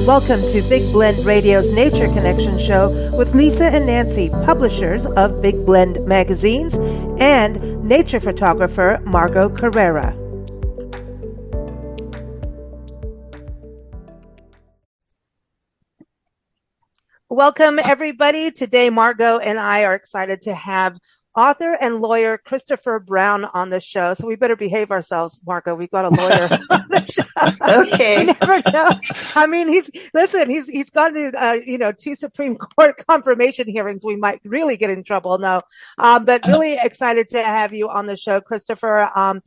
Welcome to Big Blend Radio's Nature Connection show with Lisa and Nancy, publishers of Big Blend magazines, and nature photographer Margot Carrera. Welcome, everybody. Today, Margot and I are excited to have author and lawyer Christopher Brown on the show. So we better behave ourselves, Margot. We've got a lawyer on the show. Okay. You never know. I mean, he's gone to, 2 Supreme Court confirmation hearings. We might really get in trouble. No. But really excited to have you on the show, Christopher. I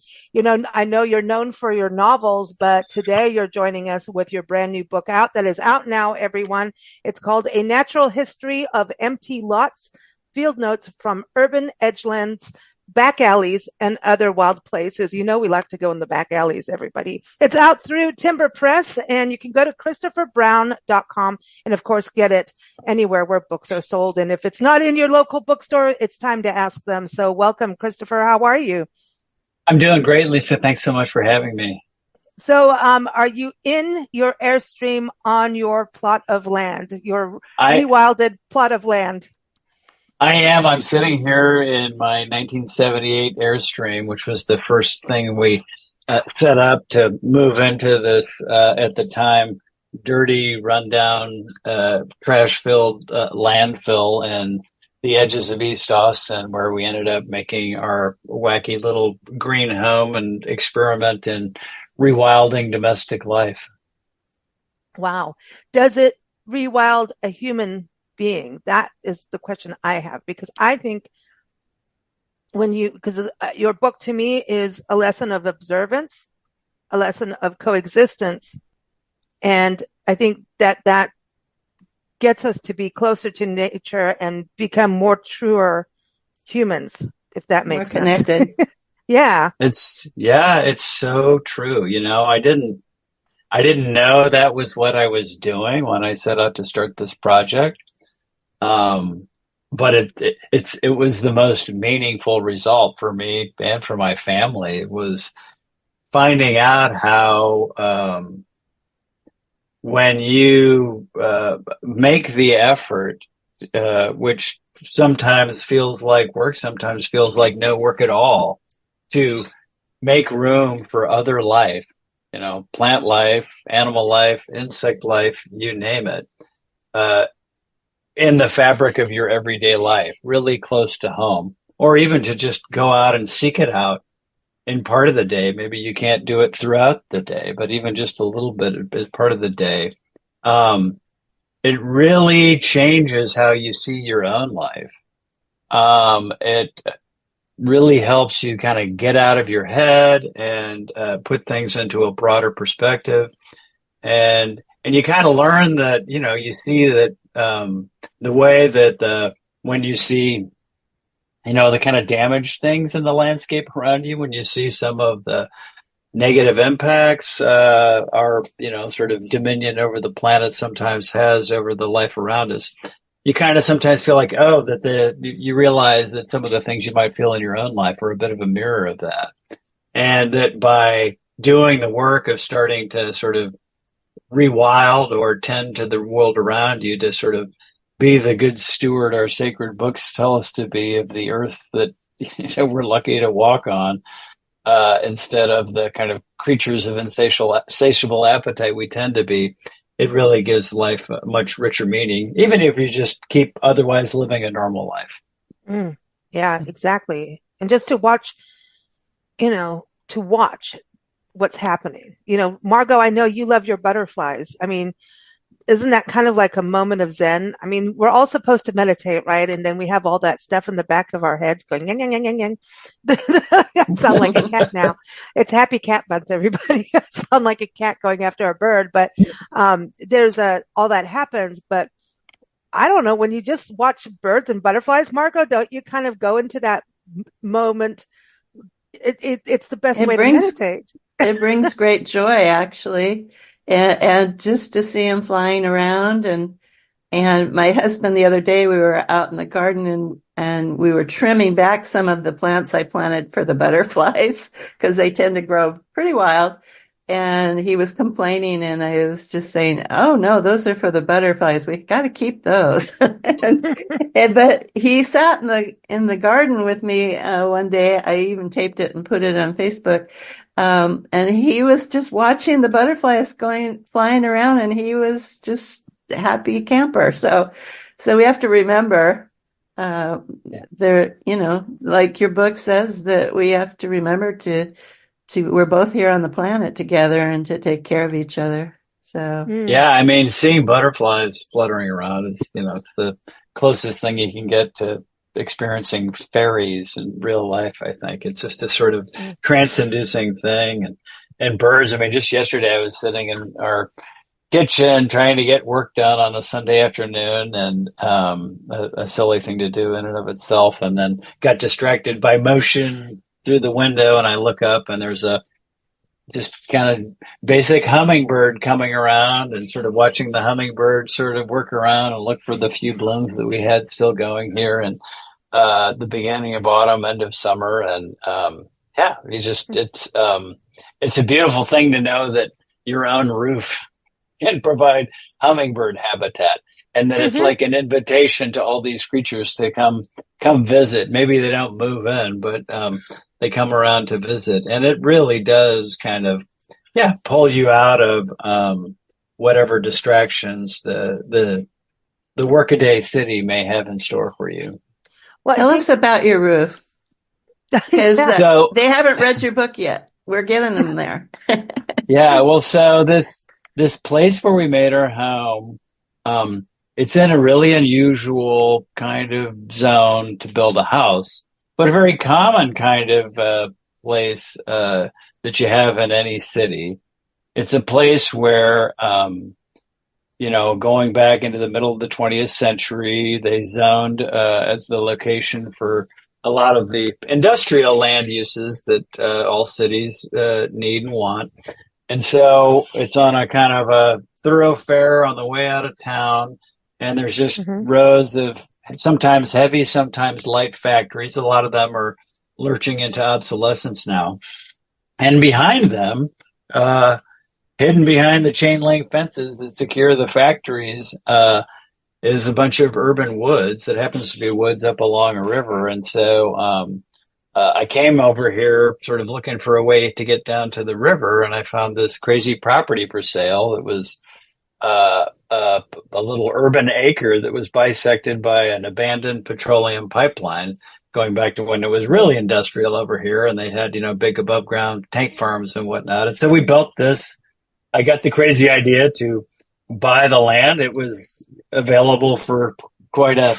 know you're known for your novels, but today you're joining us with your brand new book that is out now, everyone. It's called A Natural History of Empty Lots, Field Notes from Urban Edgelands, Back Alleys, and Other Wild Places. You know we like to go in the back alleys, everybody. It's out through Timber Press, and you can go to ChristopherBrown.com and, of course, get it anywhere where books are sold. And if it's not in your local bookstore, it's time to ask them. So welcome, Christopher. How are you? I'm doing great, Lisa. Thanks so much for having me. So are you in your Airstream on your plot of land, your rewilded plot of land? I am. I'm sitting here in my 1978 Airstream, which was the first thing we set up to move into this, at the time, dirty, rundown, trash-filled landfill in the edges of East Austin, where we ended up making our wacky little green home and experiment in rewilding domestic life. Wow. Does it rewild a human being? That is the question I have, because I think your book to me is a lesson of observance, a lesson of coexistence. And I think that gets us to be closer to nature and become more truer humans, if that makes sense. More connected. Yeah. It's so true. I didn't know that was what I was doing when I set out to start this project. But it was the most meaningful result for me and for my family. It was finding out how, when you, make the effort, which sometimes feels like work, sometimes feels like no work at all, to make room for other life, plant life, animal life, insect life, you name it, in the fabric of your everyday life, really close to home, or even to just go out and seek it out in part of the day. Maybe you can't do it throughout the day, but even just a little bit as part of the day. It really changes how you see your own life. It really helps you kind of get out of your head and put things into a broader perspective. And you kind of learn that, you see that the way that when you see, the kind of damaged things in the landscape around you, when you see some of the negative impacts our, sort of dominion over the planet sometimes has over the life around us, you kind of sometimes feel like, you realize that some of the things you might feel in your own life are a bit of a mirror of that. And that by doing the work of starting to sort of rewild or tend to the world around you, to sort of be the good steward our sacred books tell us to be of the earth that we're lucky to walk on, instead of the kind of creatures of insatiable appetite we tend to be, it really gives life a much richer meaning, even if you just keep otherwise living a normal life. Yeah, exactly. And just to watch, what's happening. Margot, I know you love your butterflies. I mean, isn't that kind of like a moment of Zen? I mean, we're all supposed to meditate, right? And then we have all that stuff in the back of our heads going, yang, yang, yang, yang, yang. I sound like a cat now. It's Happy Cat Month, everybody. I sound like a cat going after a bird, but there's all that happens. But I don't know, when you just watch birds and butterflies, Margot, don't you kind of go into that moment? It's the best way to meditate. It brings great joy, actually. And just to see him flying around. And my husband, the other day, we were out in the garden and we were trimming back some of the plants I planted for the butterflies, because they tend to grow pretty wild. and he was complaining, and I was just saying, "Oh no, those are for the butterflies. We got to keep those." But he sat in the garden with me one day. I even taped it and put it on Facebook. And he was just watching the butterflies flying around, and he was just a happy camper. So we have to remember, there, like your book says, that we have to remember to we're both here on the planet together and to take care of each other. So yeah, I mean, seeing butterflies fluttering around is, it's the closest thing you can get to experiencing fairies in real life. I think it's just a sort of trance-inducing thing, and birds. I mean, just yesterday I was sitting in our kitchen trying to get work done on a Sunday afternoon, and a silly thing to do in and of itself, and then got distracted by motion through the window, and I look up and there's a just kind of basic hummingbird coming around, and sort of watching the hummingbird sort of work around and look for the few blooms that we had still going here, and the beginning of autumn, end of summer. And yeah, it's a beautiful thing to know that your own roof can provide hummingbird habitat, and that it's like an invitation to all these creatures to come visit. Maybe they don't move in, but they come around to visit, and it really does kind of pull you out of whatever distractions the workaday city may have in store for you. Well, tell us about your roof, because they haven't read your book yet. We're getting them there. Yeah, well, so this place where we made our home, it's in a really unusual kind of zone to build a house, but a very common kind of place that you have in any city. It's a place where, going back into the middle of the 20th century, they zoned as the location for a lot of the industrial land uses that all cities need and want. And so it's on a kind of a thoroughfare on the way out of town. And there's just rows of sometimes heavy, sometimes light factories. A lot of them are lurching into obsolescence now. And behind them, hidden behind the chain link fences that secure the factories, is a bunch of urban woods that happens to be woods up along a river. And so I came over here sort of looking for a way to get down to the river, and I found this crazy property for sale. It was a little urban acre that was bisected by an abandoned petroleum pipeline going back to when it was really industrial over here, and they had, big above ground tank farms and whatnot. And so we built this. I got the crazy idea to buy the land. It was available for quite a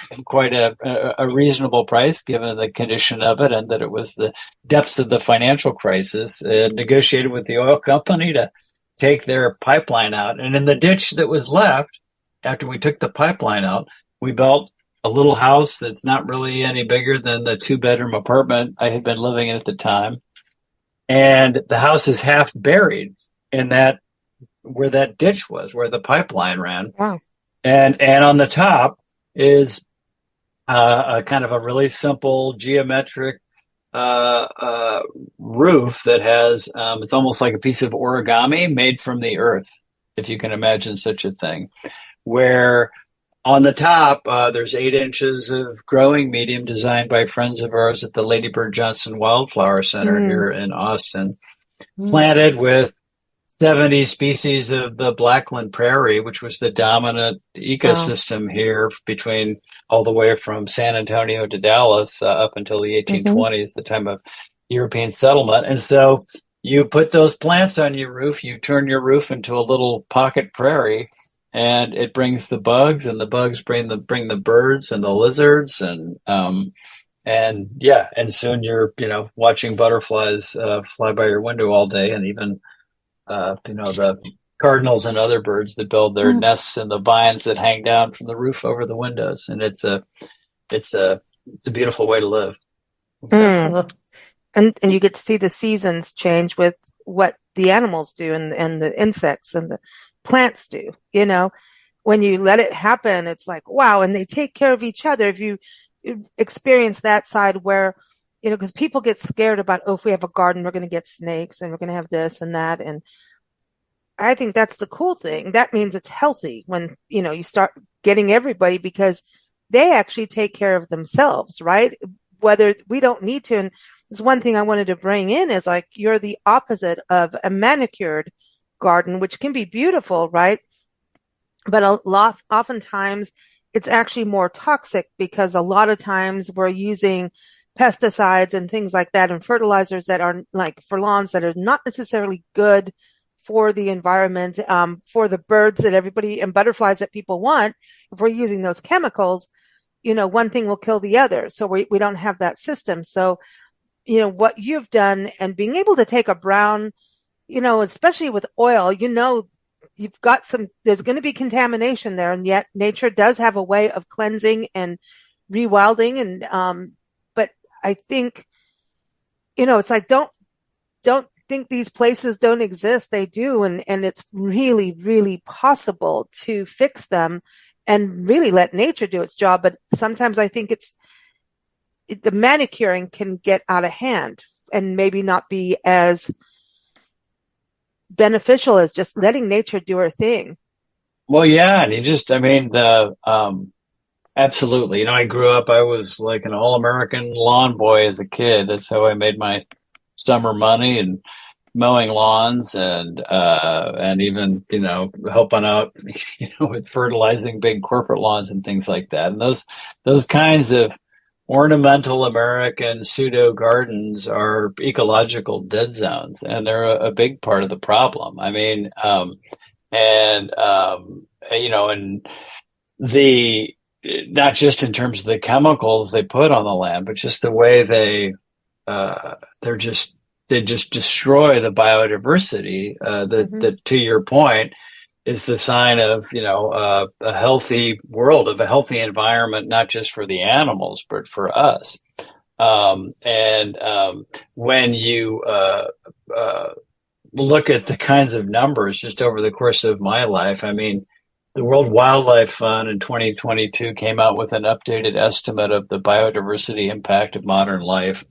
reasonable price given the condition of it, and that it was the depths of the financial crisis. Negotiated with the oil company to take their pipeline out, and in the ditch that was left after we took the pipeline out, we built a little house that's not really any bigger than the 2-bedroom apartment I had been living in at the time. And the house is half buried in that, where that ditch was, where the pipeline ran. Wow. And on the top is a kind of a really simple geometric roof that has, it's almost like a piece of origami made from the earth, if you can imagine such a thing, where on the top, there's 8 inches of growing medium designed by friends of ours at the Lady Bird Johnson Wildflower Center here in Austin, planted with 70 species of the blackland prairie, which was the dominant ecosystem here between all the way from San Antonio to Dallas up until the 1820s, the time of European settlement. And so you put those plants on your roof, you turn your roof into a little pocket prairie, and it brings the bugs, and the bugs bring the birds and the lizards, and soon you're watching butterflies fly by your window all day, and even the cardinals and other birds that build their nests in the vines that hang down from the roof over the windows. And it's a beautiful way to live. And you get to see the seasons change with what the animals do and the insects and the plants do. When you let it happen, it's like, wow. And they take care of each other. If you experience that side where, because people get scared about, if we have a garden, we're going to get snakes and we're going to have this and that. And I think that's the cool thing. That means it's healthy when, you start getting everybody, because they actually take care of themselves, right? Whether we don't need to. And there's one thing I wanted to bring in is like, you're the opposite of a manicured garden, which can be beautiful, right? But oftentimes it's actually more toxic, because a lot of times we're using pesticides and things like that and fertilizers that are like for lawns that are not necessarily good for the environment, for the birds that everybody and butterflies that people want. If we're using those chemicals, one thing will kill the other. So we don't have that system. So, what you've done and being able to take a brown, especially with oil, you've got there's going to be contamination there. And yet nature does have a way of cleansing and rewilding. And, but I think, it's like, don't think these places don't exist. They do. And it's really, really possible to fix them and really let nature do its job. But sometimes I think the manicuring can get out of hand and maybe not be as beneficial as just letting nature do her thing. Well, yeah. And absolutely. I grew up, I was like an all-American lawn boy as a kid. That's how I made my summer money, and mowing lawns and even, helping out, with fertilizing big corporate lawns and things like that. And those kinds of ornamental American pseudo gardens are ecological dead zones, and they're a big part of the problem. And the, not just in terms of the chemicals they put on the land, but just the way they just destroy the biodiversity, that to your point is the sign of, a healthy world, of a healthy environment, not just for the animals, but for us. When you, look at the kinds of numbers just over the course of my life, the World Wildlife Fund in 2022 came out with an updated estimate of the biodiversity impact of modern life.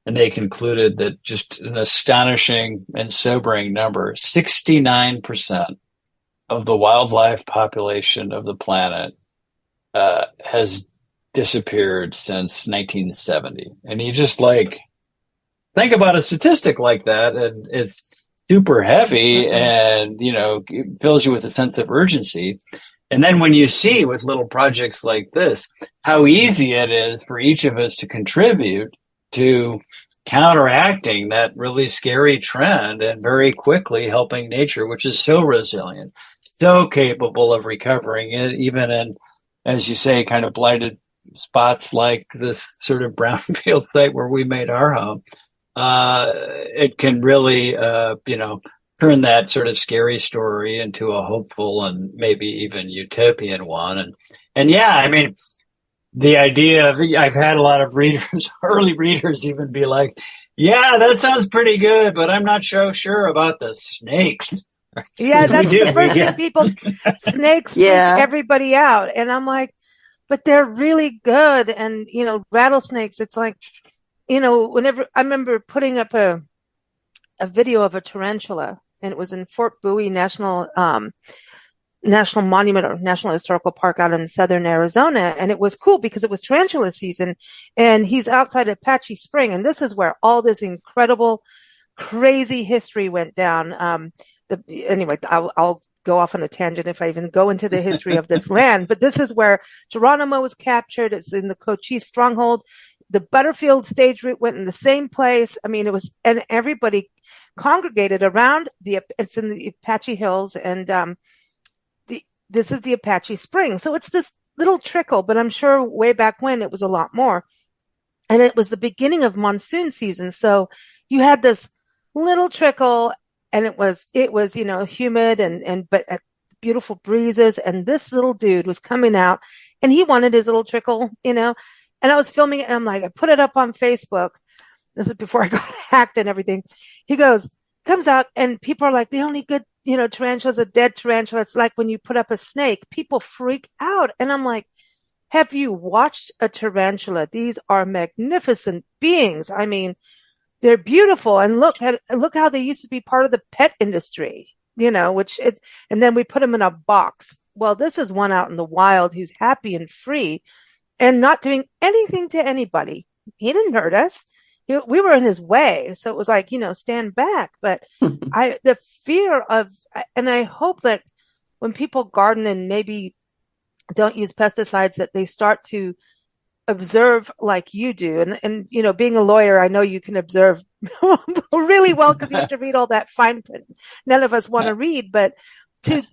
And they concluded that, just an astonishing and sobering number, 69% of the wildlife population of the planet has disappeared since 1970. And you just think about a statistic like that, and it's super heavy and, it fills you with a sense of urgency. And then when you see with little projects like this, how easy it is for each of us to contribute to counteracting that really scary trend and very quickly helping nature, which is so resilient, so capable of recovering it, even in, as you say, kind of blighted spots like this sort of brownfield site where we made our home. It can really, turn that sort of scary story into a hopeful and maybe even utopian one. And yeah, the idea of, I've had a lot of readers, early readers even be like, yeah, that sounds pretty good, but I'm not so sure about the snakes. Yeah, that's the first thing people, snakes freak everybody out. And I'm like, but they're really good. And, rattlesnakes, it's like, whenever I remember putting up a video of a tarantula, and it was in Fort Bowie National Monument or National Historical Park out in southern Arizona. And it was cool because it was tarantula season, and he's outside Apache Spring. And this is where all this incredible, crazy history went down. Anyway, I'll go off on a tangent if I even go into the history of this land, but this is where Geronimo was captured. It's in the Cochise stronghold. The Butterfield stage route went in the same place. It was, and everybody congregated around it's in the Apache Hills, and, this is the Apache Spring. So it's this little trickle, but I'm sure way back when it was a lot more. And it was the beginning of monsoon season. So you had this little trickle, and it was, humid but beautiful breezes. And this little dude was coming out, and he wanted his little trickle, and I was filming it, and I'm like, I put it up on Facebook. This is before I got hacked and everything. He comes out, and people are like, the only good, tarantula is a dead tarantula. It's like when you put up a snake, people freak out. And I'm like, have you watched a tarantula? These are magnificent beings. They're beautiful. And look how they used to be part of the pet industry. and then we put him in a box. Well, this is one out in the wild who's happy and free and not doing anything to anybody. He didn't hurt us. We were in his way. So it was like, stand back. But the fear of, and I hope that when people garden and maybe don't use pesticides, that they start to observe like you do. And being a lawyer, I know you can observe really well because you have to read all that fine print. None of us want to read, but to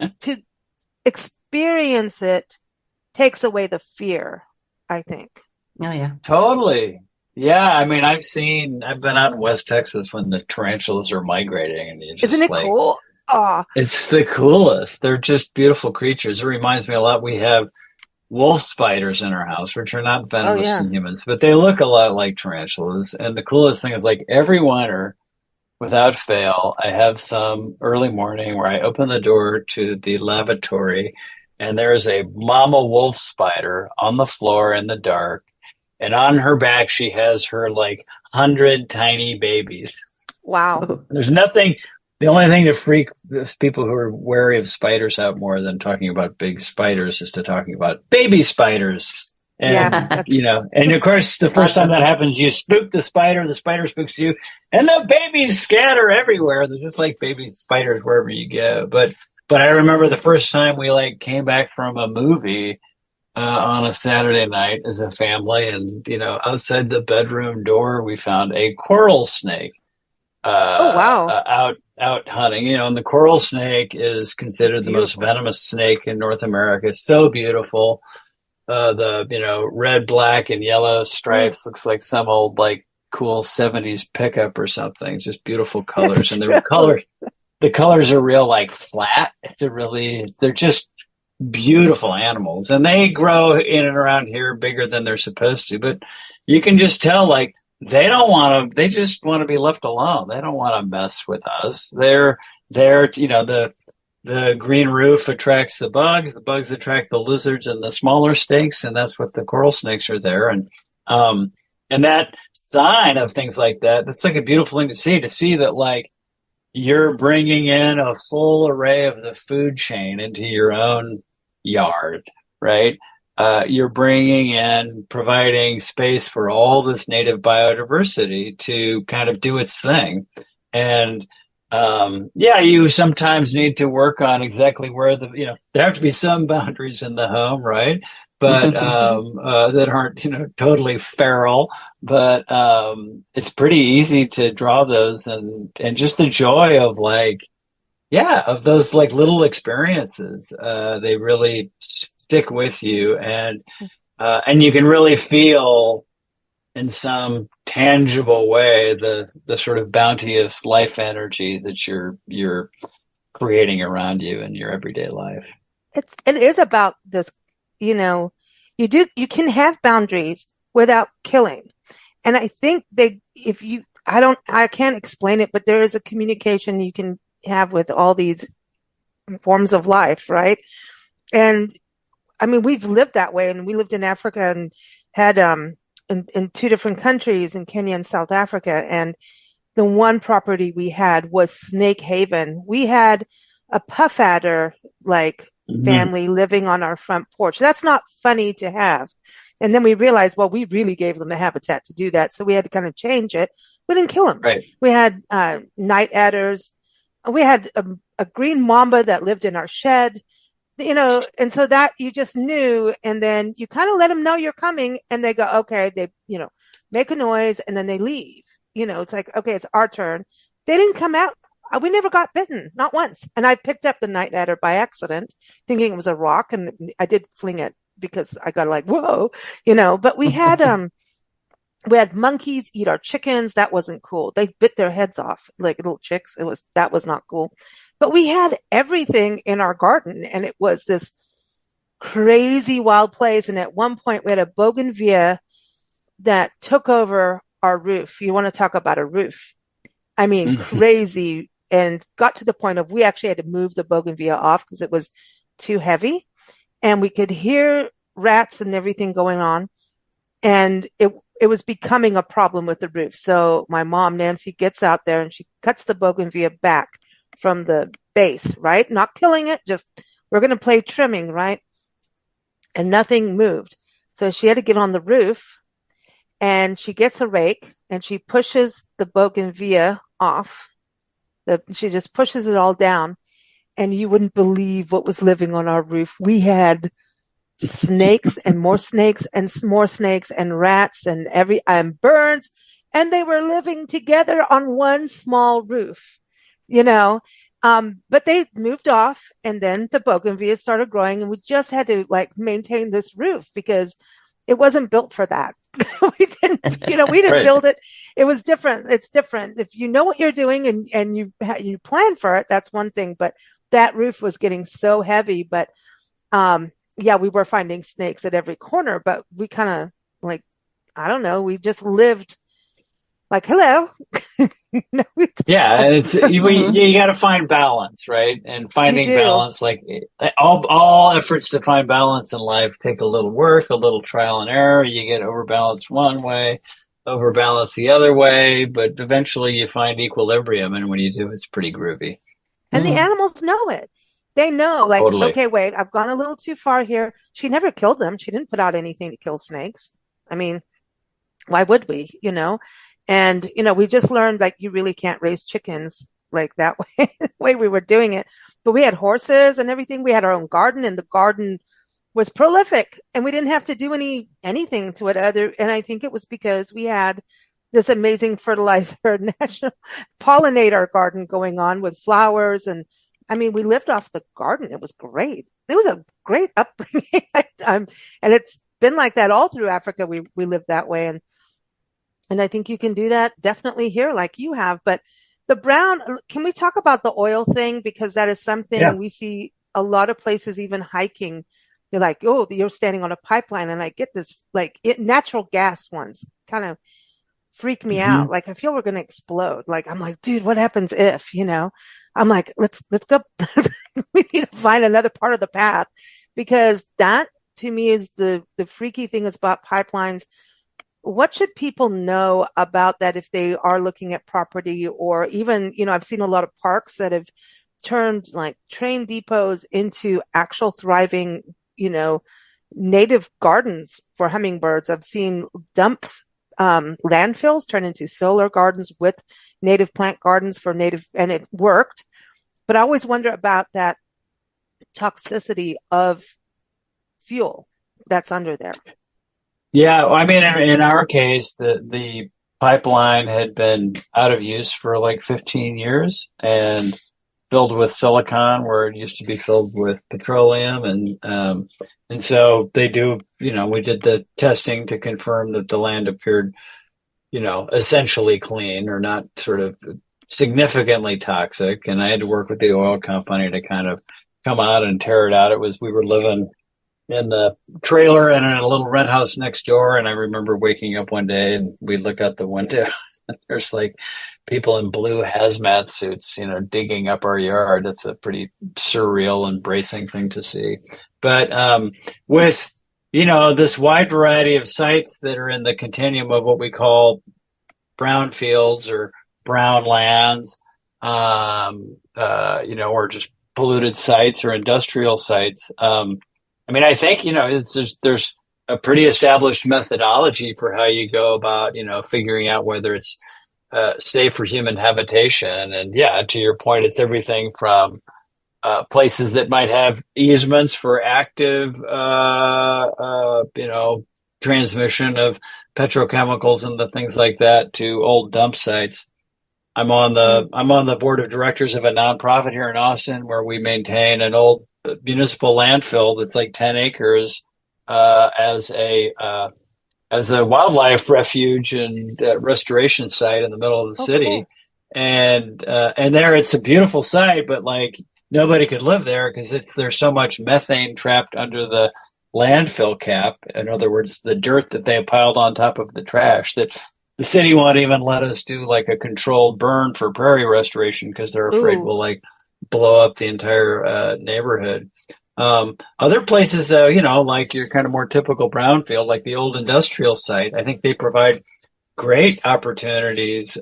experience it takes away the fear, I think. Oh, yeah. Totally. Yeah. I mean, I've been out in West Texas when the tarantulas are migrating, and isn't it cool? Oh, it's the coolest. They're just beautiful creatures. It reminds me a lot. We have wolf spiders in our house, which are not venomous to humans, but they look a lot like tarantulas. And the coolest thing is, like, every winter, without fail, I have some early morning where I open the door to the lavatory, and there is a mama wolf spider on the floor in the dark. And on her back, she has her 100 tiny babies. Wow. There's nothing. The only thing to freak people who are wary of spiders out more than talking about big spiders is to talking about baby spiders. And, and of course, the first time that happens, you spook the spider spooks you, and the babies scatter everywhere. They're just like baby spiders wherever you go. But I remember the first time we came back from a movie on a Saturday night as a family, and, outside the bedroom door, we found a coral snake. Oh, wow. Out hunting, and the coral snake is considered the most venomous snake in North America. It's so beautiful. The, red, black, and yellow stripes looks like some old, cool 70s pickup or something. Just beautiful colors. And the colors are real, flat. They're just beautiful animals. And they grow in and around here bigger than they're supposed to. But you can just tell, they just want to be left alone. They don't want to mess with us. The green roof attracts the bugs attract the lizards and the smaller snakes, and that's what the coral snakes are there. And that sign of things like that, that's a beautiful thing to see that you're bringing in a full array of the food chain into your own yard, right? You're bringing in, providing space for all this native biodiversity to kind of do its thing. And, you sometimes need to work on exactly where there have to be some boundaries in the home, right? But, that aren't, totally feral, but, it's pretty easy to draw those and just the joy of of those little experiences. They really stick with you, and you can really feel in some tangible way the sort of bounteous life energy that you're creating around you in your everyday life. It is about this, you can have boundaries without killing. And I think I can't explain it, but there is a communication you can have with all these forms of life, right? And I mean, we've lived that way, and we lived in Africa and had, in two different countries, in Kenya and South Africa. And the one property we had was Snake Haven. We had a puff adder, family living on our front porch. That's not funny to have. And then we realized, well, we really gave them the habitat to do that. So we had to kind of change it. We didn't kill them. Right. We had, night adders. We had a green mamba that lived in our shed. And so that you just knew, and then you kind of let them know you're coming, and they go, okay, they, make a noise, and then they leave. It's like, okay, it's our turn. They didn't come out. We never got bitten, not once. And I picked up the night adder by accident, thinking it was a rock, and I did fling it because I got whoa, but we had monkeys eat our chickens. That wasn't cool. They bit their heads off like little chicks. That was not cool. But we had everything in our garden, and it was this crazy wild place. And at one point we had a bougainvillea that took over our roof. You want to talk about a roof. I mean, crazy, and got to the point of we actually had to move the bougainvillea off because it was too heavy, and we could hear rats and everything going on. And it was becoming a problem with the roof. So my mom, Nancy, gets out there and she cuts the bougainvillea back from the base, right? Not killing it, just we're going to play trimming, right? And nothing moved. So she had to get on the roof, and she gets a rake and she pushes the bougainvillea off. She just pushes it all down, and you wouldn't believe what was living on our roof. We had snakes and more snakes and more snakes and rats and birds, and they were living together on one small roof, but they moved off, and then the bougainvillea started growing, and we just had to maintain this roof because it wasn't built for that. we didn't Right. build it. It was different. It's different. If you know what you're doing and you plan for it, that's one thing, but that roof was getting so heavy. But, yeah, we were finding snakes at every corner, but we kind of I don't know, we just lived hello. Yeah, and it's you got to find balance, right? And finding balance, all efforts to find balance in life take a little work, a little trial and error. You get overbalanced one way, overbalanced the other way, but eventually you find equilibrium, and when you do, it's pretty groovy. And the animals know it. They know, Totally. Okay, wait, I've gone a little too far here. She never killed them. She didn't put out anything to kill snakes. I mean, why would we, And, we just learned you really can't raise chickens that way, the way we were doing it. But we had horses and everything. We had our own garden, and the garden was prolific, and we didn't have to do anything to it and I think it was because we had this amazing fertilizer, national pollinator garden going on with flowers. And I mean, we lived off the garden. It was great. It was a great upbringing. And it's been like that all through Africa. We lived that way. And I think you can do that definitely here like you have. But the brown, can we talk about the oil thing? Because that is something we see a lot of places, even hiking. They're like, oh, you're standing on a pipeline. And I get this, natural gas ones kind of freak me out. I feel we're going to explode. I'm like, dude, what happens if, I'm like, let's go. We need to find another part of the path, because that to me is the freaky thing is about pipelines. What should people know about that if they are looking at property, or even, I've seen a lot of parks that have turned train depots into actual thriving, native gardens for hummingbirds. I've seen dumps, landfills turn into solar gardens with native plant gardens for native, and it worked. But I always wonder about that toxicity of fuel that's under there. Yeah, I mean, in our case, the pipeline had been out of use for 15 years and filled with silicon where it used to be filled with petroleum, and so they do. We did the testing to confirm that the land appeared, essentially clean or not sort of significantly toxic. And I had to work with the oil company to kind of come out and tear it out. We were living in the trailer and in a little rent house next door. And I remember waking up one day and we look out the window and there's people in blue hazmat suits, digging up our yard. It's a pretty surreal and bracing thing to see. But, with, this wide variety of sites that are in the continuum of what we call brownfields or brown lands, or just polluted sites or industrial sites, I mean, I think, there's a pretty established methodology for how you go about, figuring out whether it's safe for human habitation. And yeah, to your point, it's everything from places that might have easements for active, transmission of petrochemicals and the things like that to old dump sites. I'm on the board of directors of a nonprofit here in Austin where we maintain an old municipal landfill that's 10 acres as a wildlife refuge and restoration site in the middle of the city. Cool. And there it's a beautiful site, but nobody could live there because there's so much methane trapped under the landfill cap. In other words, the dirt that they have piled on top of the trash, that the city won't even let us do a controlled burn for prairie restoration because they're afraid we'll blow up the entire neighborhood. Other places, though, your kind of more typical brownfield, like the old industrial site, I think they provide great opportunities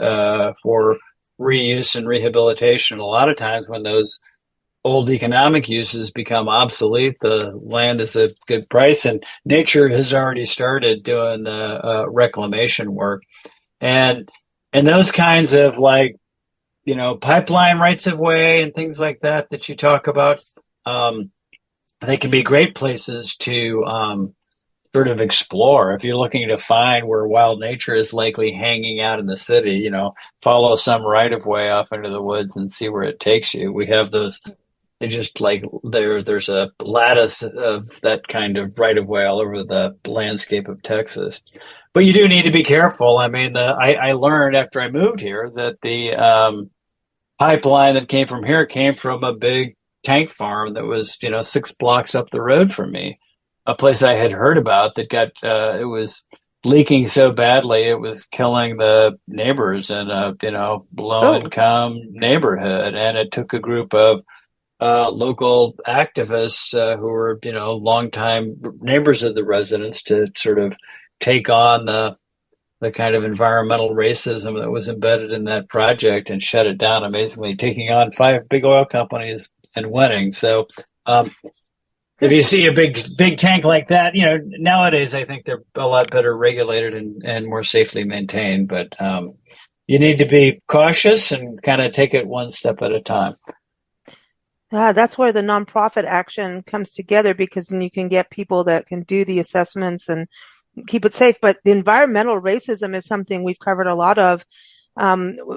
for reuse and rehabilitation. A lot of times when those old economic uses become obsolete, the land is a good price, and nature has already started doing the reclamation work. And those kinds of like, pipeline rights of way and things like that that you talk about, they can be great places to sort of explore. If you're looking to find where wild nature is likely hanging out in the city, follow some right of way off into the woods and see where it takes you. We have those. They just like there's a lattice of that kind of right of way all over the landscape of Texas. But you do need to be careful. I mean, I learned after I moved here that the pipeline that came from here came from a big tank farm that was, 6 blocks up the road from me, a place I had heard about that got, it was leaking so badly it was killing the neighbors in a, low income neighborhood. And it took a group of local activists who were, longtime neighbors of the residents to sort of take on the kind of environmental racism that was embedded in that project and shut it down, amazingly, taking on 5 big oil companies and winning. So if you see a big tank like that, nowadays I think they're a lot better regulated and more safely maintained. But you need to be cautious and kind of take it one step at a time. That's where the nonprofit action comes together, because then you can get people that can do the assessments and keep it safe. But the environmental racism is something we've covered a lot of.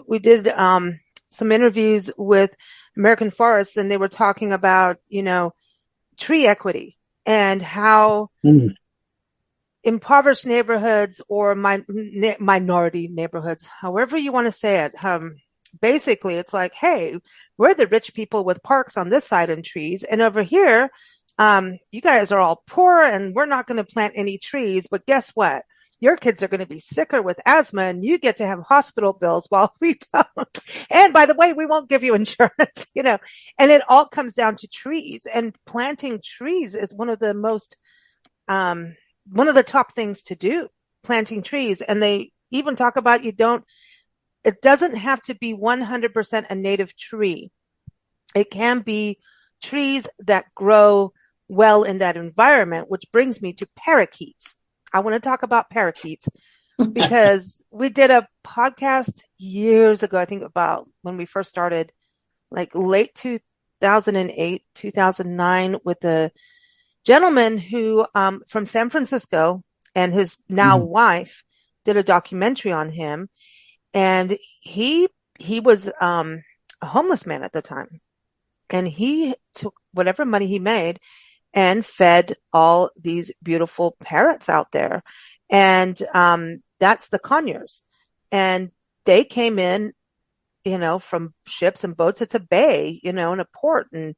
We did some interviews with American Forests, and they were talking about, tree equity and how impoverished neighborhoods or minority neighborhoods, however you want to say it, basically it's like, hey, we're the rich people with parks on this side and trees, and over here, you guys are all poor and we're not going to plant any trees. But guess what? Your kids are going to be sicker with asthma and you get to have hospital bills while we don't. And by the way, we won't give you insurance, and it all comes down to trees, and planting trees is one of the most, one of the top things to do, planting trees. And they even talk about it doesn't have to be 100% a native tree. It can be trees that grow well in that environment, which brings me to parakeets. I want to talk about parakeets because we did a podcast years ago, I think about when we first started, like late 2008, 2009, with a gentleman who, from San Francisco, and his now wife did a documentary on him. And he was, a homeless man at the time, and he took whatever money he made and fed all these beautiful parrots out there. And that's the conures. And they came in, from ships and boats. It's a bay, and a port. And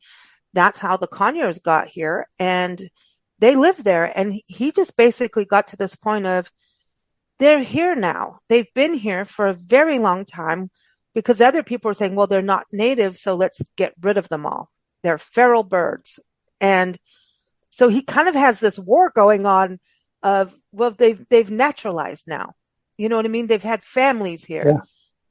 that's how the conures got here. And they lived there. And he just basically got to this point of, they're here now. They've been here for a very long time, because other people are saying, well, they're not native, so let's get rid of them all. They're feral birds. And so he kind of has this war going on of, well, they've naturalized now. You know what I mean? They've had families here. Yeah.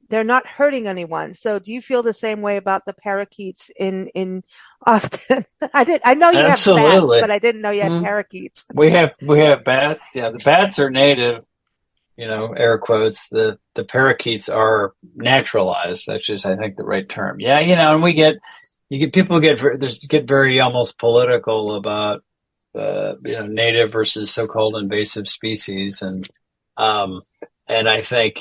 They're not hurting anyone. So do you feel the same way about the parakeets in Austin? I know you have bats, but I didn't know you had parakeets. We have bats. Yeah, the bats are native, air quotes. The parakeets are naturalized. That's just, I think, the right term. Yeah, and people get very almost political about native versus so-called invasive species, and I think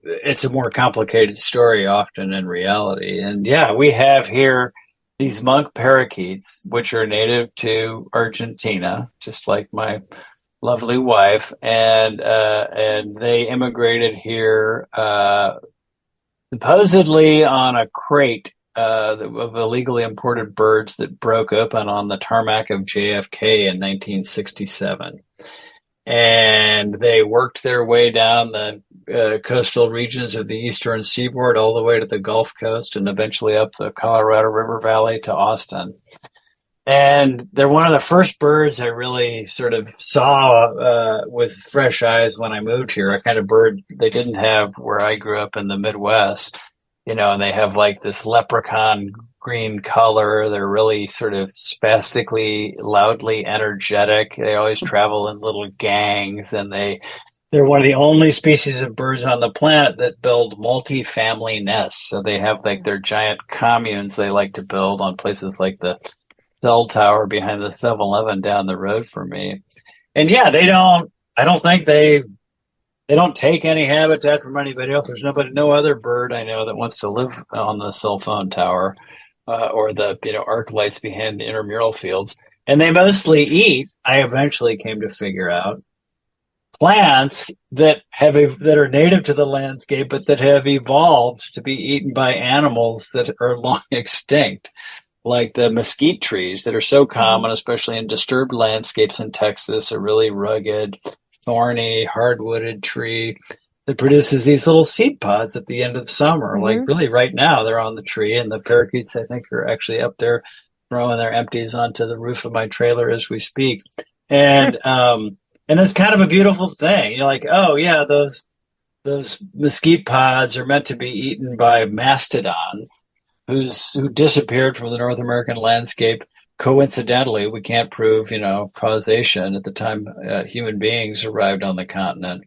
it's a more complicated story often in reality. And yeah, we have here these monk parakeets, which are native to Argentina, just like my lovely wife, and they immigrated here supposedly on a crate of illegally imported birds that broke open on the tarmac of JFK in 1967. And they worked their way down the coastal regions of the eastern seaboard all the way to the Gulf Coast and eventually up the Colorado River Valley to Austin. And they're one of the first birds I really sort of saw with fresh eyes when I moved here, a kind of bird they didn't have where I grew up in the Midwest. and they have like this leprechaun green color. They're really sort of spastically, loudly energetic. They always travel in little gangs, and they're one of the only species of birds on the planet that build multi-family nests. So they have like their giant communes they like to build on places like the cell tower behind the 7-Eleven down the road from me. And yeah, I don't think they don't take any habitat from anybody else. There's no other bird I know that wants to live on the cell phone tower or the arc lights behind the intramural fields. And they mostly eat, I eventually came to figure out, plants that are native to the landscape, but that have evolved to be eaten by animals that are long extinct, like the mesquite trees that are so common, especially in disturbed landscapes in Texas, a really rugged, thorny, hardwooded tree that produces these little seed pods at the end of summer. Mm-hmm. Like really right now they're on the tree, and the parakeets, I think, are actually up there throwing their empties onto the roof of my trailer as we speak. And, and it's kind of a beautiful thing. You're like, oh yeah, those mesquite pods are meant to be eaten by mastodons who disappeared from the North American landscape coincidentally. We can't prove, causation at the time human beings arrived on the continent.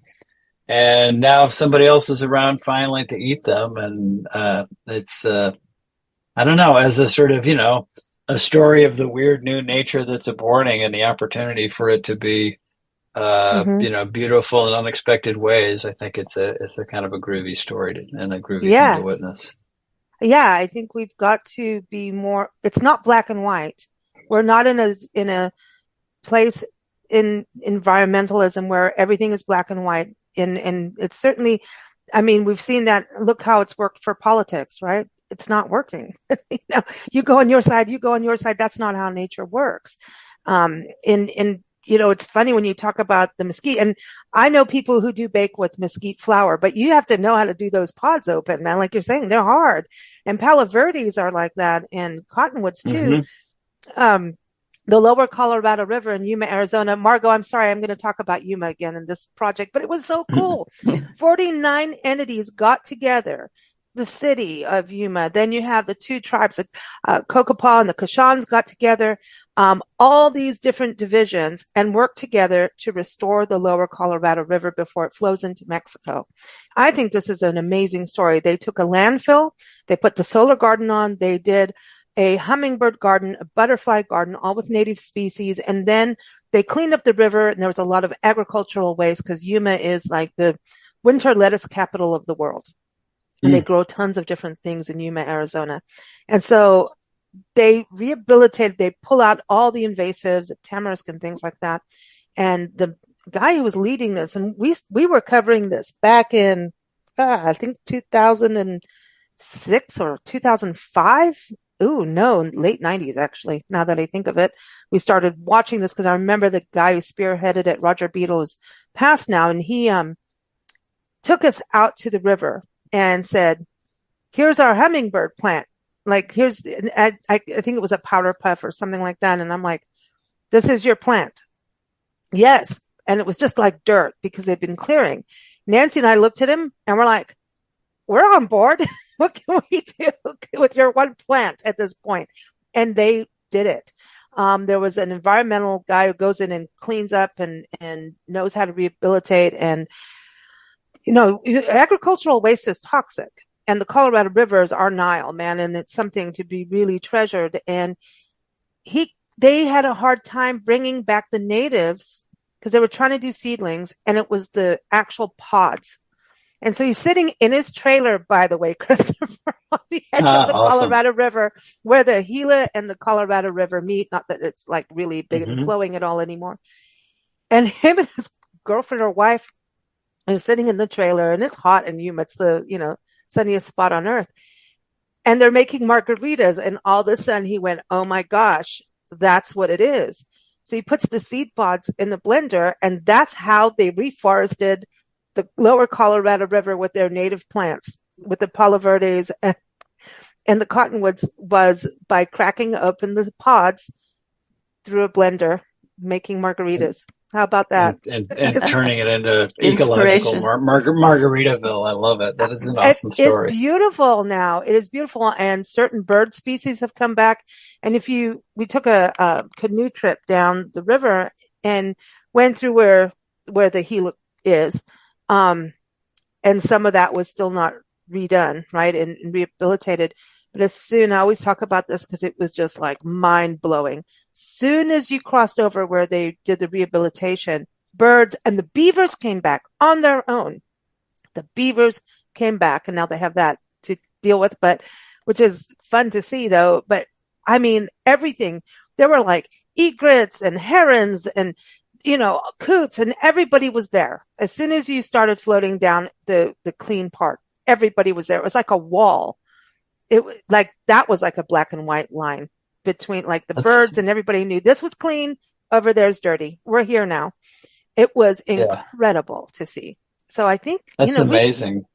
And now somebody else is around finally to eat them. And it's, I don't know, as a sort of, a story of the weird new nature that's aborting and the opportunity for it to be, beautiful in unexpected ways. I think it's a kind of a groovy story and a groovy thing to witness. Yeah, I think we've got to be more, it's not black and white. We're not in a place in environmentalism where everything is black and white. And it's certainly, I mean, we've seen that. Look how it's worked for politics, right? It's not working. You go on your side, you go on your side. That's not how nature works. It's funny when you talk about the mesquite, and I know people who do bake with mesquite flour, but you have to know how to do those pods open, man. Like you're saying, they're hard. And Palo Verdes are like that, and cottonwoods too. Mm-hmm. The lower Colorado River in Yuma, Arizona. Margot, I'm sorry, I'm going to talk about Yuma again in this project, but it was so cool. 49 entities got together, the city of Yuma. Then you have the two tribes, Kokopah and the Cochons got together, all these different divisions, and worked together to restore the lower Colorado River before it flows into Mexico. I think this is an amazing story. They took a landfill, they put the solar garden on, they did a hummingbird garden, a butterfly garden, all with native species. And then they cleaned up the river, and there was a lot of agricultural waste because Yuma is like the winter lettuce capital of the world. And they grow tons of different things in Yuma, Arizona. And so they rehabilitated, they pull out all the invasives, tamarisk and things like that. And the guy who was leading this, and we were covering this back in, I think 2006 or 2005. Ooh, no, late 90s, actually. Now that I think of it, we started watching this because I remember the guy who spearheaded it, Roger Beadle, is passed now. And he took us out to the river and said, here's our hummingbird plant. Like, I think it was a powder puff or something like that. And I'm like, this is your plant. Yes. And it was just like dirt because they'd been clearing. Nancy and I looked at him and we're like, we're on board. What can we do with your one plant at this point? And they did it. There was an environmental guy who goes in and cleans up and knows how to rehabilitate. And, agricultural waste is toxic. And the Colorado River is our Nile, man. And it's something to be really treasured. And they had a hard time bringing back the natives because they were trying to do seedlings, and it was the actual pods. And so he's sitting in his trailer, by the way, Christopher, on the edge of the Colorado River, where the Gila and the Colorado River meet. Not that it's like really big and flowing at all anymore. And him and his girlfriend or wife are sitting in the trailer, and it's hot in Yuma. It's the, sunniest spot on earth. And they're making margaritas. And all of a sudden he went, oh my gosh, that's what it is. So he puts the seed pods in the blender, and that's how they reforested the lower Colorado River with their native plants, with the Palo Verdes and the cottonwoods, was by cracking open the pods through a blender, making margaritas. How about that? and turning it into ecological Inspiration. Margaritaville. I love it. That is an It awesome is story. beautiful now. It is beautiful, and certain bird species have come back. And we took a canoe trip down the river and went through where the helix is, and some of that was still not redone, right, and rehabilitated. But I always talk about this because it was just like mind blowing. Soon as you crossed over where they did the rehabilitation, birds and the beavers came back on their own. The beavers came back, and now they have that to deal with, but which is fun to see though. But I mean, everything. There were like egrets and herons and, coots, and everybody was there. As soon as you started floating down the clean part, everybody was there. It was like a wall. That was like a black and white line between like the birds, and everybody knew this was clean, over there's dirty. We're here now. It was incredible to see. So I think, that's amazing.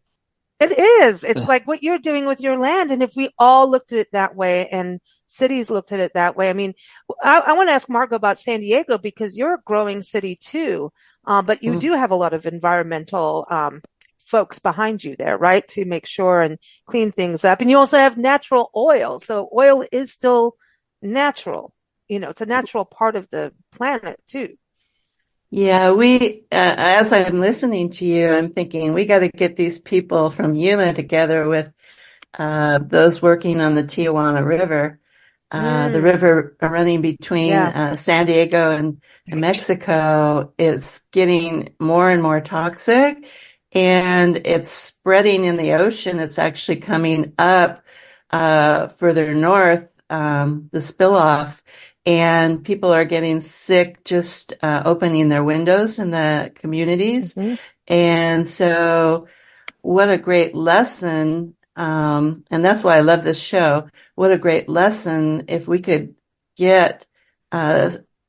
It is. It's like what you're doing with your land. And if we all looked at it that way and cities looked at it that way, I mean, I want to ask Margot about San Diego, because you're a growing city too. But you do have a lot of environmental, folks behind you there, right? To make sure and clean things up. And you also have natural oil. So oil is still natural. It's a natural part of the planet too. Yeah, as I'm listening to you, I'm thinking we got to get these people from Yuma together with those working on the Tijuana River. The river running between San Diego and Mexico is getting more and more toxic, and it's spreading in the ocean. It's actually coming up further north, the spill off. And people are getting sick just opening their windows in the communities. Mm-hmm. And so what a great lesson. And that's why I love this show. What a great lesson if we could get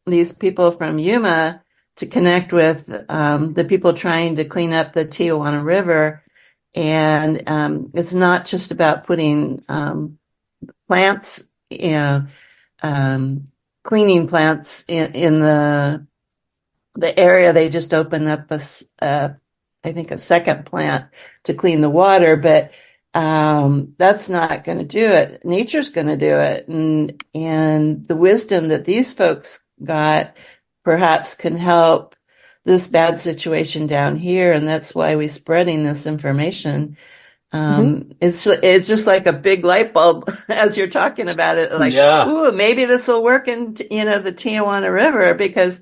these people from Yuma to connect with the people trying to clean up the Tijuana River. And it's not just about putting plants, cleaning plants in the area. They just opened up I think a second plant to clean the water, but that's not going to do it. Nature's going to do it, and the wisdom that these folks got perhaps can help this bad situation down here, and that's why we're spreading this information. It's just like a big light bulb as you're talking about it. Like, ooh, maybe this will work in, the Tijuana River, because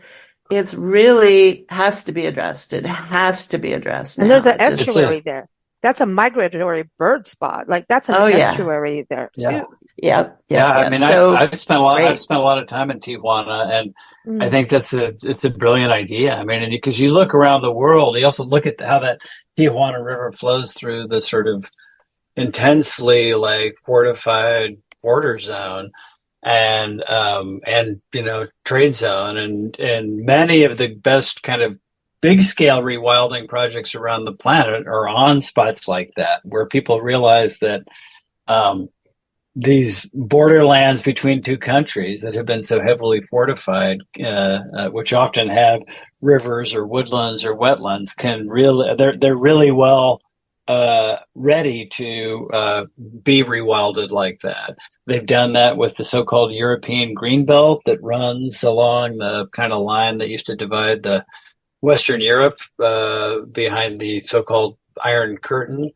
it's really has to be addressed. It has to be addressed. And there's an estuary there. That's a migratory bird spot. Like that's an estuary there too. Yeah. I mean, so, I've spent a lot of time in Tijuana, and I think it's a brilliant idea. I mean, because you look around the world, you also look at how that Tijuana River flows through the sort of intensely like fortified border zone and trade zone, and many of the best kind of big scale rewilding projects around the planet are on spots like that, where people realize that these borderlands between two countries that have been so heavily fortified, which often have rivers or woodlands or wetlands, they're really well ready to be rewilded like that. They've done that with the so-called European Greenbelt that runs along the kind of line that used to divide the Western Europe behind the so-called Iron Curtain.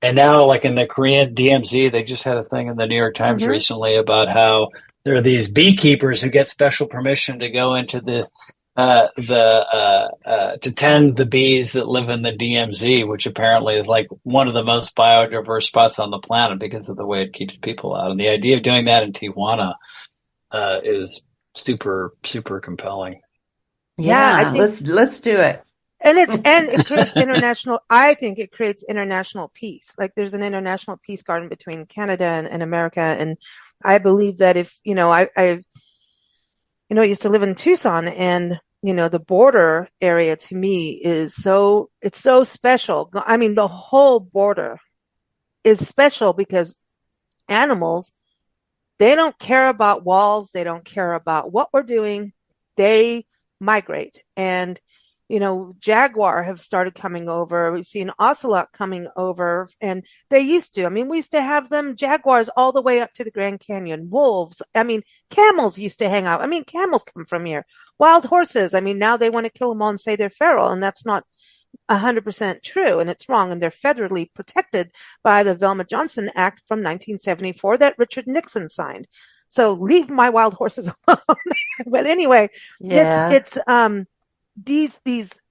And now, like in the Korean DMZ, they just had a thing in the New York Times recently about how there are these beekeepers who get special permission to go into to tend the bees that live in the DMZ, which apparently is like one of the most biodiverse spots on the planet because of the way it keeps people out. And the idea of doing that in Tijuana is super, super compelling. Yeah, let's do it. And it creates I think it creates international peace. Like there's an international peace garden between Canada and America. And I believe that if, I used to live in Tucson, and, the border area to me it's so special. I mean, the whole border is special because animals, they don't care about walls. They don't care about what we're doing. They migrate. And, jaguar have started coming over. We've seen ocelot coming over, and they used to. I mean, we used to have them, jaguars, all the way up to the Grand Canyon. Wolves. I mean, camels used to hang out. I mean, camels come from here. Wild horses. I mean, now they want to kill them all and say they're feral, and that's not 100% true, and it's wrong. And they're federally protected by the Velma Johnson Act from 1974 that Richard Nixon signed. So leave my wild horses alone. But anyway, it's these,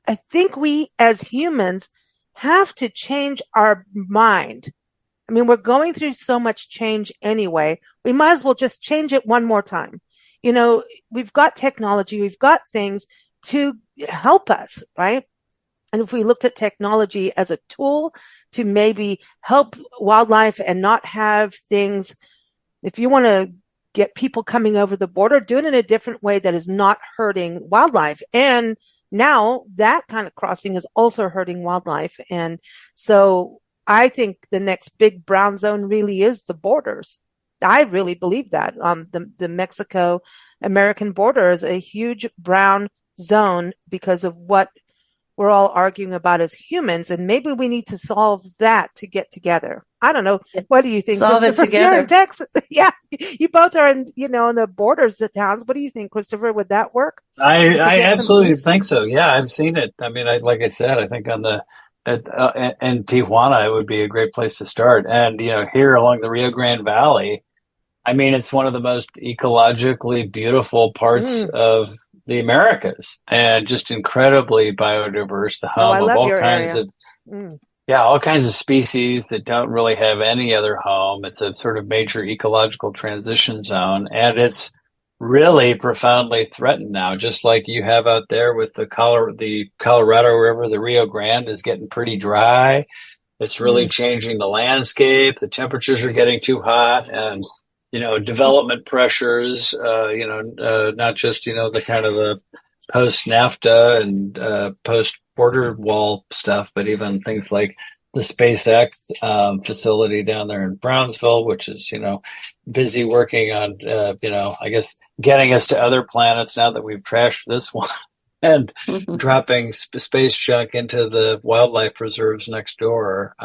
I think we as humans have to change our mind. I mean, we're going through so much change anyway. We might as well just change it one more time. We've got technology, we've got things to help us, right? And if we looked at technology as a tool to maybe help wildlife and not have things, if you want to get people coming over the border, do it in a different way that is not hurting wildlife. And now that kind of crossing is also hurting wildlife. And so I think the next big brown zone really is the borders. I really believe that. The Mexico-American border is a huge brown zone because of what we're all arguing about as humans, and maybe we need to solve that to get together. I don't know. What do you think? Solve it together. You're in Texas. Yeah, you both are in the borders of towns. What do you think, Christopher? Would that work? I absolutely think so. Yeah, I've seen it. I mean, like I said, I think in Tijuana, it would be a great place to start. And here along the Rio Grande Valley, I mean, it's one of the most ecologically beautiful parts of the Americas, and just incredibly biodiverse. The home of all kinds of all kinds of species that don't really have any other home. It's a sort of major ecological transition zone, and it's really profoundly threatened now. Just like you have out there with the Colorado River, the Rio Grande is getting pretty dry. It's really changing the landscape. The temperatures are getting too hot, and development pressures, not just, the kind of the post-NAFTA and post-border wall stuff, but even things like the SpaceX facility down there in Brownsville, which is, busy working on, I guess, getting us to other planets now that we've trashed this one and dropping space junk into the wildlife reserves next door.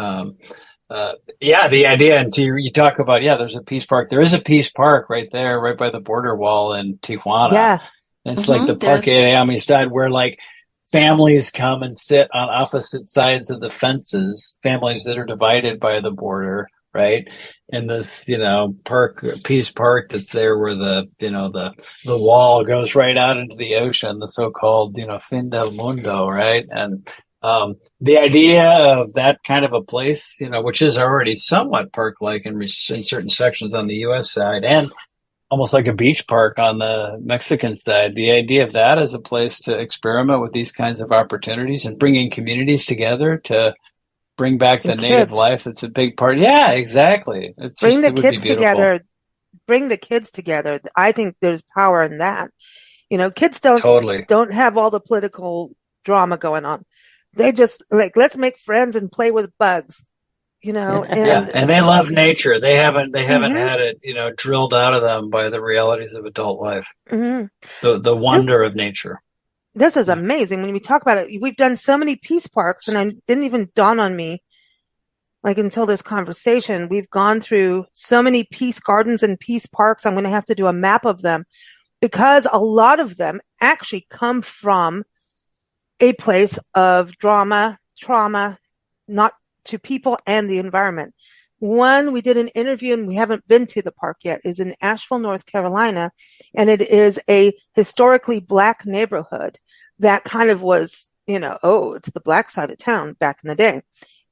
The idea, and you talk about, there's a peace park. There is a peace park right there, right by the border wall in Tijuana. Yeah. It's like the Parque de Amistad, where like families come and sit on opposite sides of the fences, families that are divided by the border, right? And this, peace park that's there where the wall goes right out into the ocean, the so-called, fin del mundo, right? And the idea of that kind of a place, which is already somewhat park-like in certain sections on the U.S. side, and almost like a beach park on the Mexican side, the idea of that as a place to experiment with these kinds of opportunities and bringing communities together to bring back the native life, that's a big part. Yeah, exactly. Bring the kids together. Bring the kids together. I think there's power in that. Kids don't have all the political drama going on. They just let's make friends and play with bugs, and they love nature. They haven't had it, drilled out of them by the realities of adult life. The wonder of nature. This is amazing. When we talk about it, we've done so many peace parks, and it didn't even dawn on me, until this conversation. We've gone through so many peace gardens and peace parks. I'm going to have to do a map of them, because a lot of them actually come from a place of trauma, not to people and the environment. One, we did an interview, and we haven't been to the park yet, is in Asheville, North Carolina. And it is a historically Black neighborhood that kind of was, it's the Black side of town back in the day.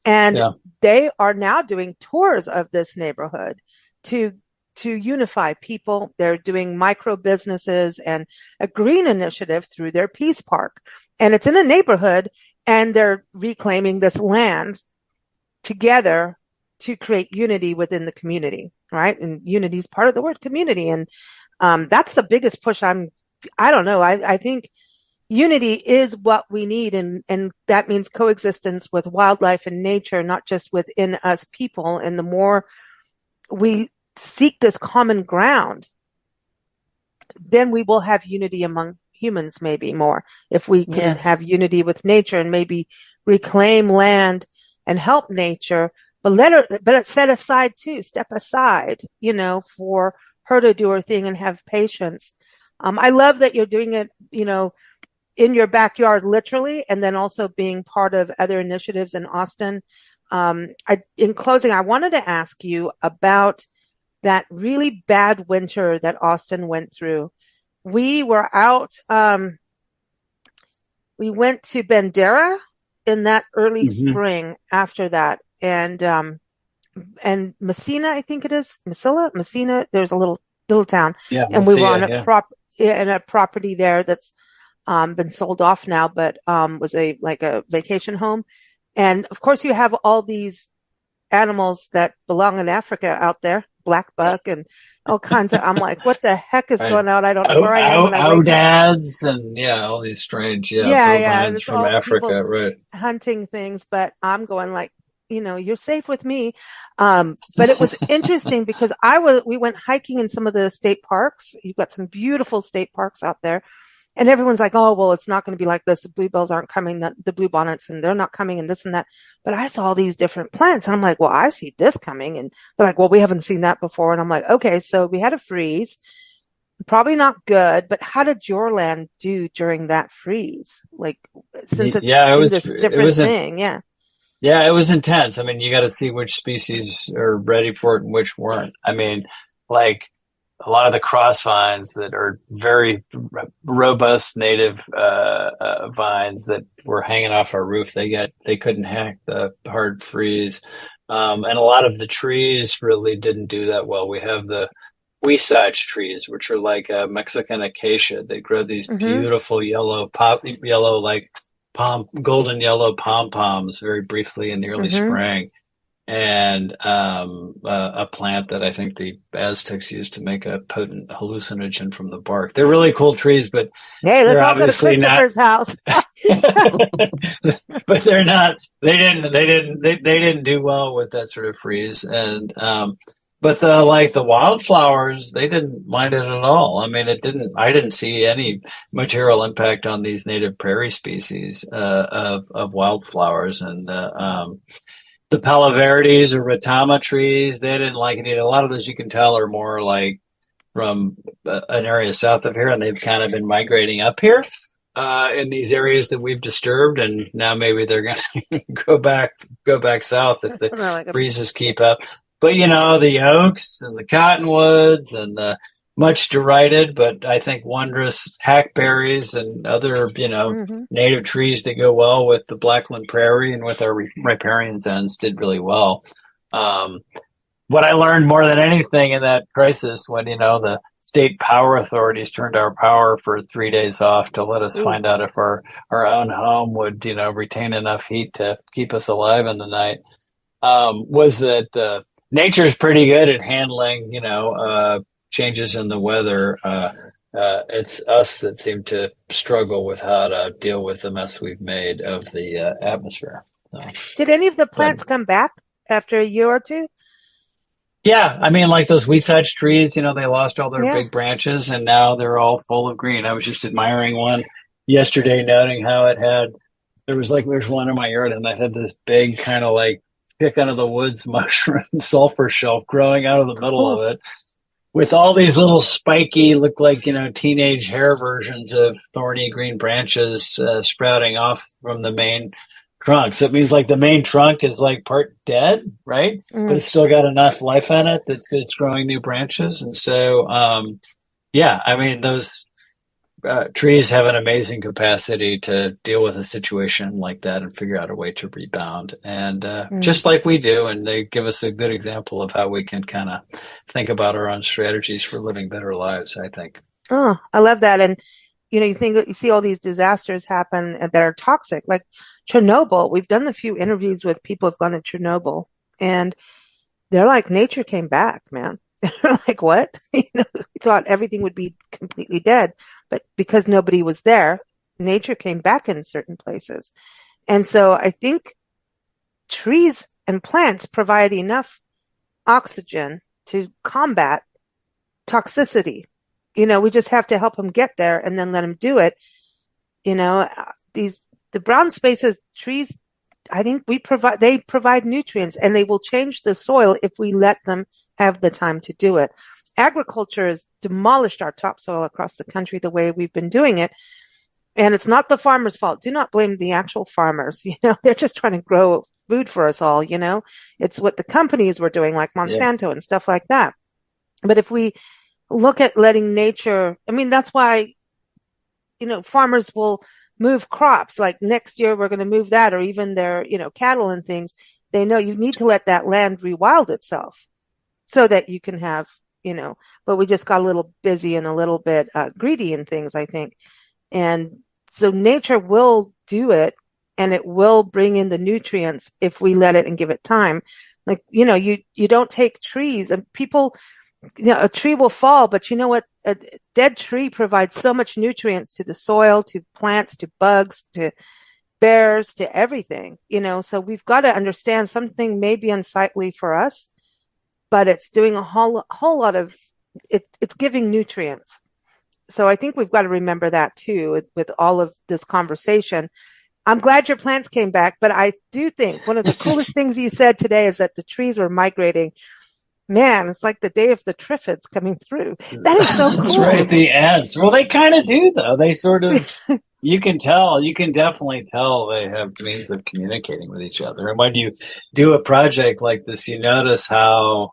And they are now doing tours of this neighborhood to unify people. They're doing micro businesses and a green initiative through their peace park. And it's in a neighborhood, and they're reclaiming this land together to create unity within the community, right? And unity is part of the word community. And that's the biggest push. I don't know. I think unity is what we need. And that means coexistence with wildlife and nature, not just within us people. And the more we seek this common ground, then we will have unity among humans maybe more, if we can Yes. have unity with nature and maybe reclaim land and help nature, but set aside too, step aside, for her to do her thing and have patience. I love that you're doing it, in your backyard, literally, and then also being part of other initiatives in Austin. In closing, I wanted to ask you about that really bad winter that Austin went through. We were out, we went to Bandera in that early spring after that. And Messina, I think it is. Messina, there's a little town. Yeah, And we were on yeah. a property there that's been sold off now, but was like a vacation home. And of course you have all these animals that belong in Africa out there, black buck and all kinds of, I'm like, what the heck is going on? I don't know where I am when I wake up. Oudads and all these strange, bovines It's from all Africa, right? hunting things, but I'm going like, you're safe with me. But it was interesting because we went hiking in some of the state parks. You've got some beautiful state parks out there. And everyone's like, oh, well, it's not going to be like this. The bluebells aren't coming, the bluebonnets, and they're not coming, and this and that. But I saw all these different plants, and I'm like, well, I see this coming. And they're like, well, we haven't seen that before. And I'm like, okay, so we had a freeze. Probably not good, but how did your land do during that freeze? Like, since it's this different thing, yeah. Yeah, it was intense. I mean, you got to see which species are ready for it and which weren't. I mean, like, a lot of the cross vines that are very robust native vines that were hanging off our roof, they couldn't hack the hard freeze, and a lot of the trees really didn't do that well. We have the huisach trees, which are like a Mexican acacia. They grow these beautiful golden yellow pom poms very briefly in the early spring. And a plant that I think the Aztecs used to make a potent hallucinogen from the bark. They're really cool trees, but hey, let's all go to Christopher's house. But they're not. They didn't do well with that sort of freeze. And but the wildflowers, they didn't mind it at all. I mean, I didn't see any material impact on these native prairie species of wildflowers. And the Palo Verdes or Ratama trees, they didn't like it either. A lot of those you can tell are more like from an area south of here, and they've kind of been migrating up here in these areas that we've disturbed, and now maybe they're going to go back south if the breezes keep up. But the oaks and the cottonwoods and the much derided, but I think wondrous hackberries and other, native trees that go well with the Blackland Prairie and with our riparian zones did really well. What I learned more than anything in that crisis when, the state power authorities turned our power for 3 days off to let us find out if our own home would, retain enough heat to keep us alive in the night, was that nature's pretty good at handling, changes in the weather. It's us that seem to struggle with how to deal with the mess we've made of the atmosphere. So, did any of the plants come back after a year or two? Yeah, I mean, like those huisach trees, they lost all their big branches, and now they're all full of green. I was just admiring one yesterday, noting how there's one in my yard, and it had this big kind of like pick out of the woods mushroom sulfur shelf growing out of the middle of it, with all these little spiky, look like, teenage hair versions of thorny green branches sprouting off from the main trunk. So it means like the main trunk is like part dead, right? But it's still got enough life in it that's growing new branches. And so, I mean, those trees have an amazing capacity to deal with a situation like that and figure out a way to rebound. And just like we do, and they give us a good example of how we can kind of think about our own strategies for living better lives, I think. Oh, I love that. And, you see all these disasters happen that are toxic, like Chernobyl. We've done a few interviews with people who've gone to Chernobyl, and they're like, nature came back, man. They're like, what? We thought everything would be completely dead. But because nobody was there, nature came back in certain places. And so I think trees and plants provide enough oxygen to combat toxicity. we just have to help them get there and then let them do it. The brown spaces, trees, I think they provide nutrients, and they will change the soil if we let them have the time to do it. Agriculture has demolished our topsoil across the country the way we've been doing it. And it's not the farmers' fault. Do not blame the actual farmers. They're just trying to grow food for us all. It's what the companies were doing, like Monsanto and stuff like that. But if we look at letting nature, that's why, farmers will move crops. Like next year, we're going to move that, or even their, cattle and things. They know you need to let that land rewild itself so that you can have, but we just got a little busy and a little bit greedy in things, I think. And so nature will do it, and it will bring in the nutrients if we let it and give it time. Like, you don't take trees, and people, a tree will fall, but you know what? A dead tree provides so much nutrients to the soil, to plants, to bugs, to bears, to everything, so we've got to understand something may be unsightly for us, but it's doing a whole lot of, it's giving nutrients. So I think we've got to remember that too with all of this conversation. I'm glad your plants came back, but I do think one of the coolest things you said today is that the trees were migrating. Man, it's like the day of the Triffids coming through. That is so cool. That's right, the ants. Well, they kind of do, though. They sort of, you can definitely tell they have means of communicating with each other. And when you do a project like this, you notice how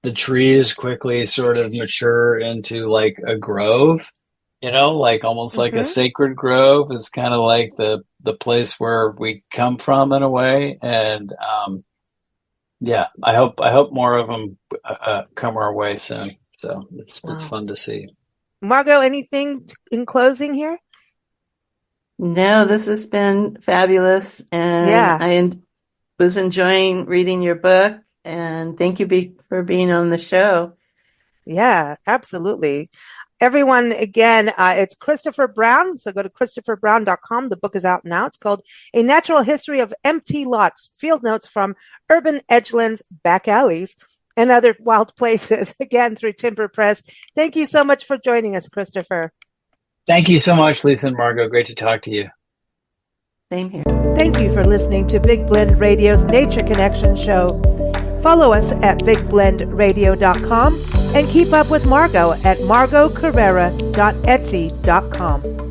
the trees quickly sort of mature into like a grove, like almost like a sacred grove. It's kind of like the place where we come from in a way. And, I hope more of them come our way soon. So it's fun to see. Margot, anything in closing here? No, this has been fabulous, and I was enjoying reading your book. And thank you for being on the show. Yeah, absolutely. Everyone, again, it's Christopher Brown. So go to ChristopherBrown.com. The book is out now. It's called A Natural History of Empty Lots, Field Notes from Urban Edgelands, Back Alleys, and Other Wild Places. Again, through Timber Press. Thank you so much for joining us, Christopher. Thank you so much, Lisa and Margot. Great to talk to you. Same here. Thank you for listening to Big Blend Radio's Nature Connection show. Follow us at bigblendradio.com and keep up with Margot at margotcarrera.etsy.com.